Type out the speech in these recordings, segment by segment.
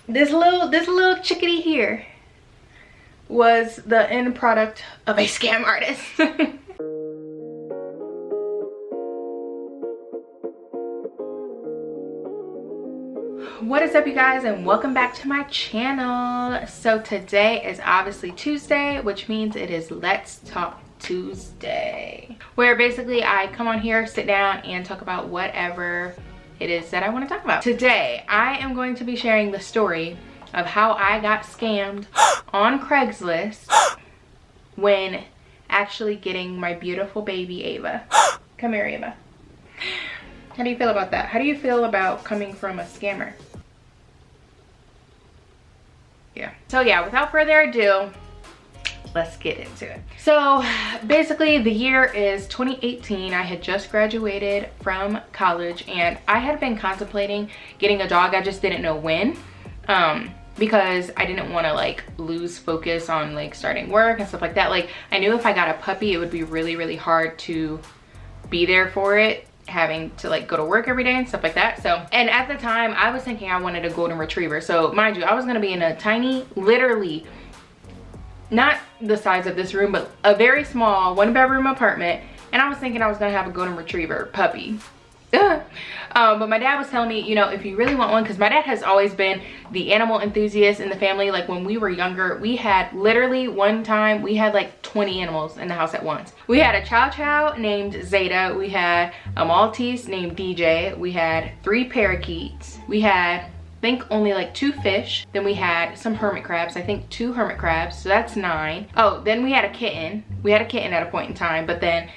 this little chickadee here was the end product of a scam artist. What is up, you guys, and welcome back to my channel. So today is obviously Tuesday, which means it is Let's Talk Tuesday, where basically I come on here, sit down, and talk about whatever it is that I want to talk about. Today I am going to be sharing the story of how I got scammed on Craigslist when actually getting my beautiful baby Ava. Come here, Ava. How do you feel about that? How do you feel about coming from a scammer? Yeah. So yeah, without further ado, let's get into it. So basically the year is 2018. I had just graduated from college and I had been contemplating getting a dog. I just didn't know when, because I didn't want to like lose focus on like starting work and stuff like that. Like I knew if I got a puppy, it would be really hard to be there for it, having to like go to work every day and stuff like that. So, and at the time I was thinking I wanted a golden retriever. So mind you, I was gonna be in a tiny, literally not the size of this room, but a very small 1-bedroom apartment, and I was thinking I was gonna have a golden retriever puppy. But my dad was telling me, you know, if you really want one, because my dad has always been the animal enthusiast in the family. Like when we were younger, we had literally one time we had like 20 animals in the house at once. We had a chow chow named Zeta, we had a Maltese named DJ, we had 3 parakeets, we had I think only like 2 fish, then we had some hermit crabs, I think 2 hermit crabs, so that's 9. Oh, then we had a kitten. We had a kitten at a point in time, but then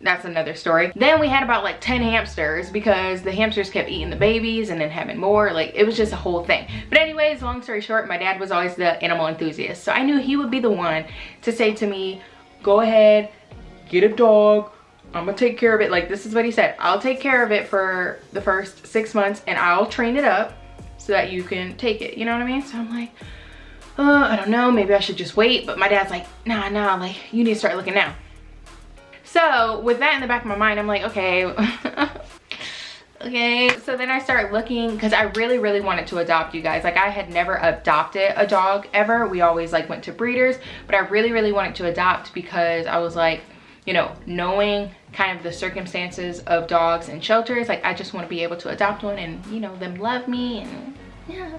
that's another story. Then we had about like 10 hamsters because the hamsters kept eating the babies and then having more. Like it was just a whole thing. But anyways, long story short, my dad was always the animal enthusiast, so I knew he would be the one to say to me, go ahead, get a dog, I'm gonna take care of it. Like this is what he said, I'll take care of it for the first 6 months and I'll train it up so that you can take it, you know what I mean? So I'm like, I don't know, maybe I should just wait. But my dad's like, nah, like you need to start looking now. So with that in the back of my mind, I'm like, okay. Okay, so then I start looking, because I really wanted to adopt, you guys. Like I had never adopted a dog ever. We always like went to breeders, but I really wanted to adopt because I was like, you know, knowing kind of the circumstances of dogs and shelters, like I just want to be able to adopt one and, you know, them love me and yeah.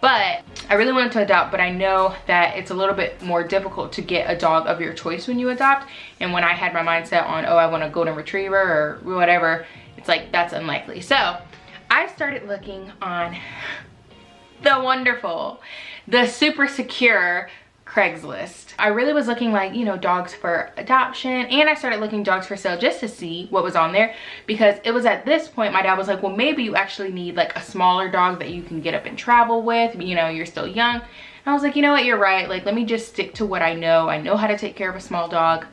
But I really wanted to adopt, but I know that it's a little bit more difficult to get a dog of your choice when you adopt. And when I had my mindset on, oh, I want a golden retriever or whatever, it's like, that's unlikely. So I started looking on the wonderful, the super secure Craigslist. I really was looking like, you know, dogs for adoption, and I started looking dogs for sale just to see what was on there, because it was at this point my dad was like, well, maybe you actually need like a smaller dog that you can get up and travel with, you know, you're still young. And I was like, you know what, you're right, like let me just stick to what I know. I know how to take care of a small dog.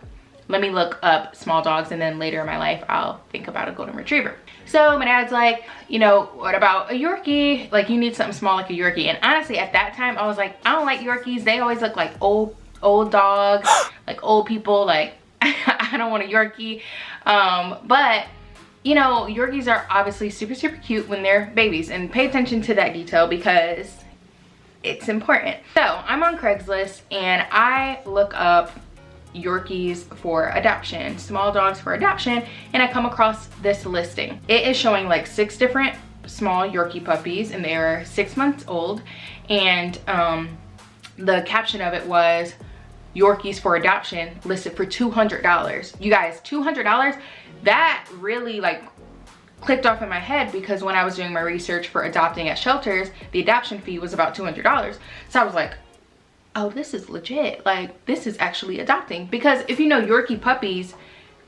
Let me look up small dogs, and then later in my life I'll think about a golden retriever. So my dad's like, you know, what about a Yorkie? Like you need something small like a Yorkie. And honestly at that time I was like, I don't like Yorkies. They always look like old dogs, like old people. Like I don't want a Yorkie. But you know, Yorkies are obviously super cute when they're babies, and pay attention to that detail because it's important. So I'm on Craigslist and I look up Yorkies for adoption, small dogs for adoption, and I come across this listing. It is showing like 6 different small Yorkie puppies, and they are 6 months old, and the caption of it was Yorkies for adoption listed for $200. You guys, $200? That really like clicked off in my head, because when I was doing my research for adopting at shelters, the adoption fee was about $200. So I was like, oh, this is legit. Like this is actually adopting, because if you know Yorkie puppies,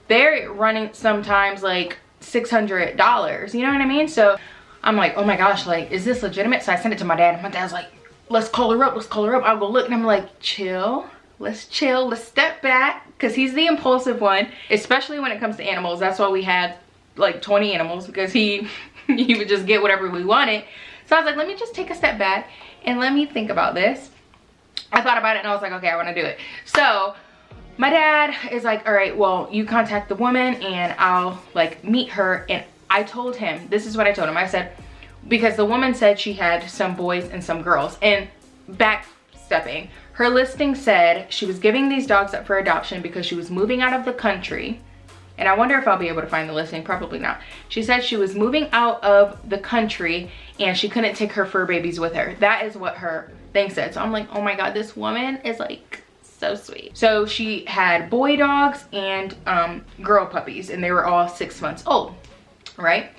they're running sometimes like $600, you know what I mean? So I'm like, oh my gosh, like is this legitimate? So I sent it to my dad, and my dad's like, let's call her up, I'll go look. And I'm like, chill, let's step back, because he's the impulsive one, especially when it comes to animals. That's why we had like 20 animals, because he would just get whatever we wanted. So I was like, let me just take a step back and let me think about this. I thought about it and I was like, okay, I want to do it. So my dad is like, all right, well, you contact the woman and I'll like meet her. And I told him, this is what I told him. I said, because the woman said she had some boys and some girls. And backstepping, her listing said she was giving these dogs up for adoption because she was moving out of the country. And I wonder if I'll be able to find the listing, probably not. She said she was moving out of the country and she couldn't take her fur babies with her. That is what her thing said. So I'm like, oh my God, this woman is like so sweet. So she had boy dogs and girl puppies, and they were all 6 months old, right?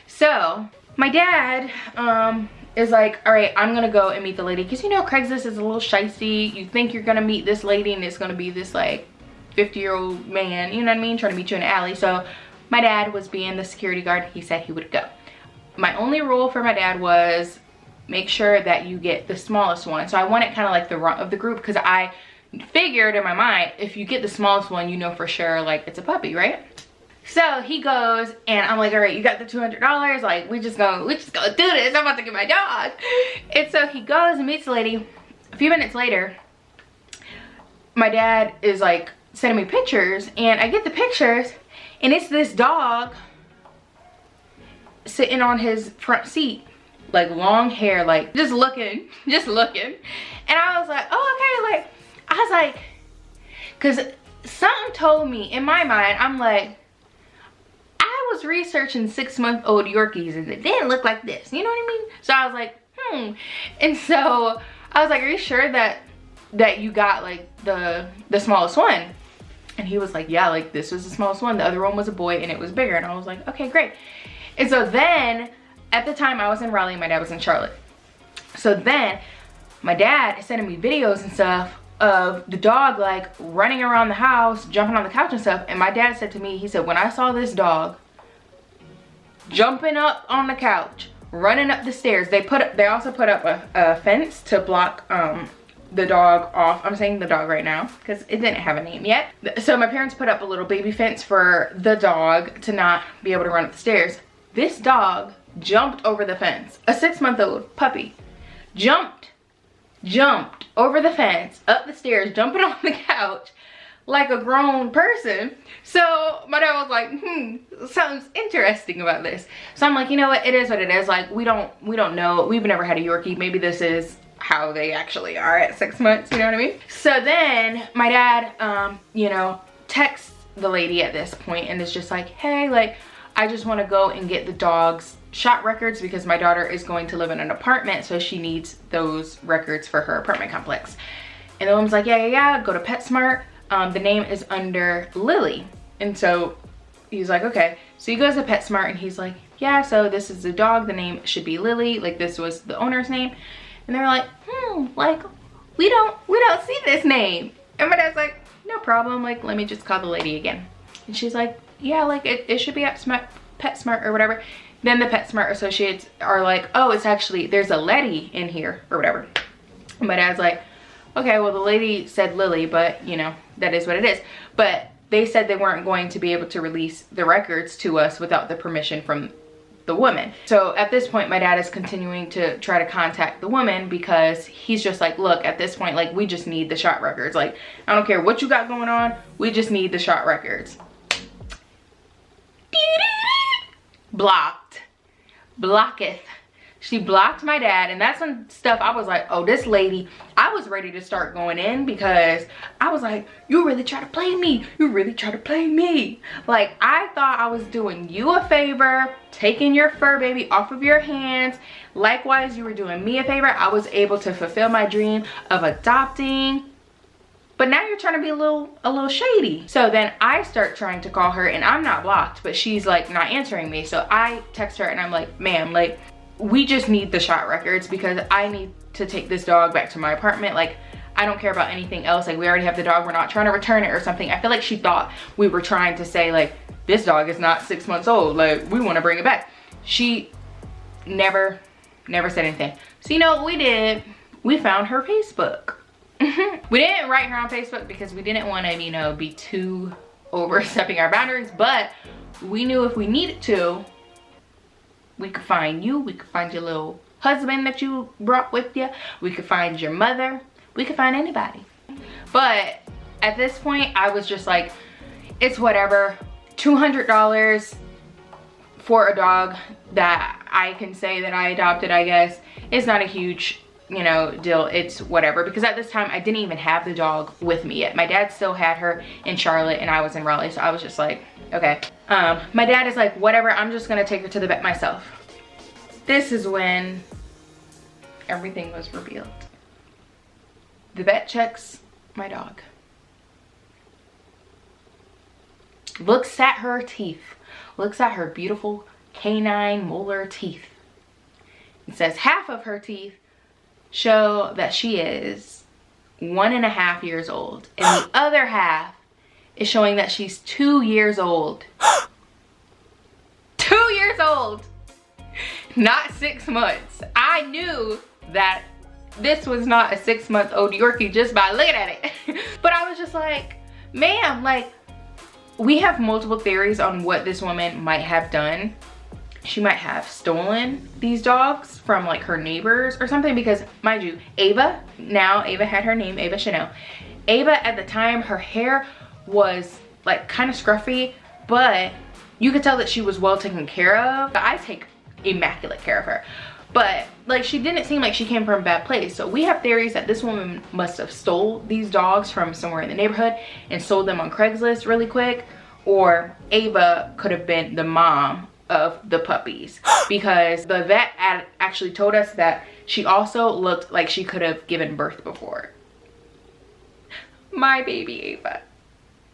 So my dad is like, all right, I'm gonna go and meet the lady, because you know Craigslist is a little shicey. You think you're gonna meet this lady and it's gonna be this like 50-year-old man, you know what I mean, trying to meet you in the alley. So my dad was being the security guard. He said he would go. My only rule for my dad was make sure that you get the smallest one. So I wanted kind of like the runt of the group, because I figured in my mind, if you get the smallest one, you know for sure like it's a puppy, right? So he goes and I'm like, all right, you got the $200, like we just gonna do this. I'm about to get my dog. And so he goes and meets the lady. A few minutes later, my dad is like sending me pictures, and I get the pictures and it's this dog sitting on his front seat, like long hair, like just looking. And I was like, oh, okay. Like I was like, because something told me in my mind, I'm like, I was researching 6-month-old Yorkies and it didn't look like this, you know what I mean? So I was like, and so I was like, are you sure that you got like the smallest one? And he was like, yeah, like this was the smallest one. The other one was a boy and it was bigger. And I was like, okay, great. And so then at the time I was in Raleigh and my dad was in Charlotte. So then my dad is sending me videos and stuff of the dog like running around the house, jumping on the couch and stuff. And my dad said to me, he said, when I saw this dog jumping up on the couch, running up the stairs, they also put up a fence to block the dog off. I'm saying the dog right now because it didn't have a name yet. So my parents put up a little baby fence for the dog to not be able to run up the stairs. This dog jumped over the fence. A 6-month-old puppy jumped over the fence, up the stairs, jumping on the couch like a grown person. So my dad was like, something's interesting about this. So I'm like, you know what, it is what it is. Like we don't know. We've never had a Yorkie. Maybe this is how they actually are at 6 months, you know what I mean? So then my dad, you know, texts the lady at this point and is just like, hey, like, I just want to go and get the dog's shot records because my daughter is going to live in an apartment, so she needs those records for her apartment complex. And the woman's like, yeah, go to PetSmart. The name is under Lily. And so he's like, okay. So he goes to PetSmart and he's like, yeah, so this is the dog. The name should be Lily. Like this was the owner's name. And they're like, like we don't see this name. And my dad's like, no problem. Like, let me just call the lady again. And she's like, yeah, like it should be at PetSmart or whatever. Then the PetSmart associates are like, oh, it's actually, there's a Letty in here or whatever. And my dad's like, okay, well the lady said Lily, but you know, that is what it is. But they said they weren't going to be able to release the records to us without the permission from the woman. So at this point, my dad is continuing to try to contact the woman because he's just like, look, at this point, like we just need the shot records. Like, I don't care what you got going on. We just need the shot records. Blocketh. She blocked my dad, and that's some stuff I was like, oh, this lady, I was ready to start going in because I was like, you really try to play me. You really try to play me. Like, I thought I was doing you a favor, taking your fur baby off of your hands. Likewise, you were doing me a favor. I was able to fulfill my dream of adopting. But now you're trying to be a little shady. So then I start trying to call her and I'm not blocked, but she's like not answering me. So I text her and I'm like, ma'am, like we just need the shot records because I need to take this dog back to my apartment. Like I don't care about anything else. Like we already have the dog. We're not trying to return it or something. I feel like she thought we were trying to say like, this dog is not 6 months old. Like we want to bring it back. She never said anything. So you know what we did? We found her Facebook. We didn't write her on Facebook because we didn't want to, you know, be too overstepping our boundaries, but we knew if we needed to, we could find you, we could find your little husband that you brought with you, we could find your mother, we could find anybody. But at this point, I was just like, it's whatever. $200 for a dog that I can say that I adopted, I guess. It's not a huge, you know, deal. It's whatever, because at this time I didn't even have the dog with me yet. My dad still had her in Charlotte and I was in Raleigh, so I was just like, okay. My dad is like, whatever, I'm just gonna take her to the vet myself. This is when everything was revealed. The vet checks my dog, looks at her teeth, looks at her beautiful canine molar teeth, and says half of her teeth show that she is 1.5 years old, and the other half is showing that she's 2 years old. 2 years old, not 6 months. I knew that this was not a 6-month-old Yorkie just by looking at it. But I was just like, ma'am, like, we have multiple theories on what this woman might have done. She might have stolen these dogs from like her neighbors or something, because mind you, Ava, now Ava had her name, Ava Shantell. Ava at the time, her hair was like kind of scruffy, but you could tell that she was well taken care of. I take immaculate care of her, but like she didn't seem like she came from a bad place. So we have theories that this woman must have stole these dogs from somewhere in the neighborhood and sold them on Craigslist really quick, or Ava could have been the mom of the puppies, because the vet actually told us that she also looked like she could have given birth before. My baby Ava.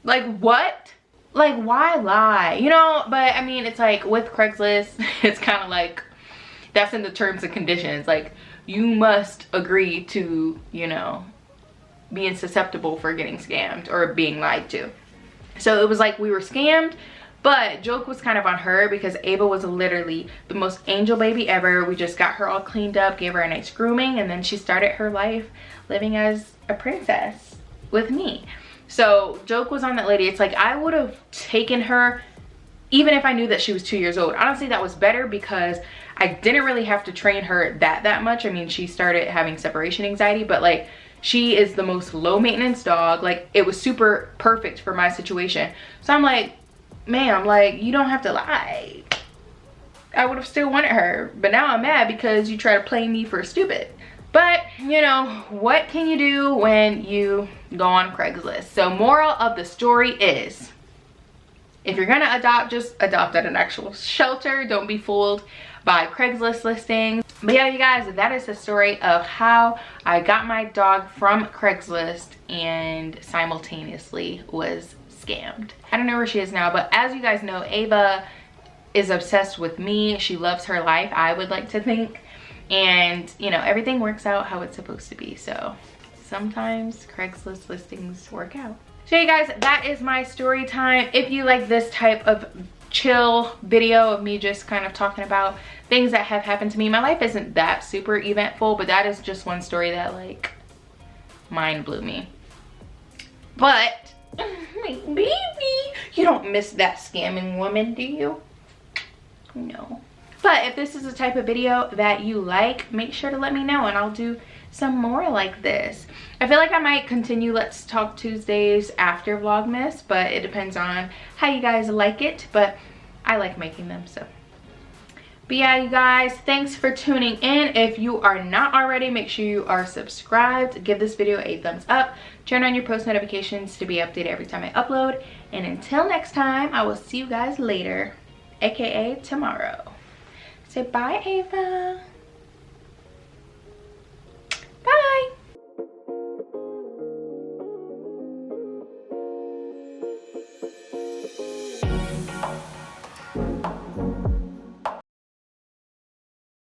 Like, what? Like, why lie? You know, but I mean, it's like with Craigslist, it's kind of like, that's in the terms and conditions. Like, you must agree to, you know, being susceptible for getting scammed or being lied to. So it was like we were scammed, but joke was kind of on her, because Ava was literally the most angel baby ever. We just got her all cleaned up, gave her a nice grooming, and then she started her life living as a princess with me. So joke was on that lady. It's like, I would have taken her even if I knew that she was 2 years old. Honestly, that was better, because I didn't really have to train her that much. I mean, she started having separation anxiety, but like, she is the most low maintenance dog. Like, it was super perfect for my situation. So I'm like, ma'am, like, you don't have to lie. I would have still wanted her, but now I'm mad because you try to play me for stupid. But, you know, what can you do when you go on Craigslist? So moral of the story is, if you're gonna adopt, just adopt at an actual shelter. Don't be fooled by Craigslist listings. But yeah, you guys, that is the story of how I got my dog from Craigslist and simultaneously was scammed. I don't know where she is now, but as you guys know, Ava is obsessed with me. She loves her life, I would like to think. And, you know, everything works out how it's supposed to be. So sometimes Craigslist listings work out. So you guys, that is my story time. If you like this type of chill video of me just kind of talking about things that have happened to me, my life isn't that super eventful, but that is just one story that like mind blew me. But my baby, you don't miss that scamming woman, do you? No. But if this is the type of video that you like, make sure to let me know and I'll do some more like this. I feel like I might continue Let's Talk Tuesdays after Vlogmas, but it depends on how you guys like it, but I like making them, so. But yeah, you guys, thanks for tuning in. If you are not already, make sure you are subscribed. Give this video a thumbs up. Turn on your post notifications to be updated every time I upload. And until next time, I will see you guys later, aka tomorrow. Say bye, Ava.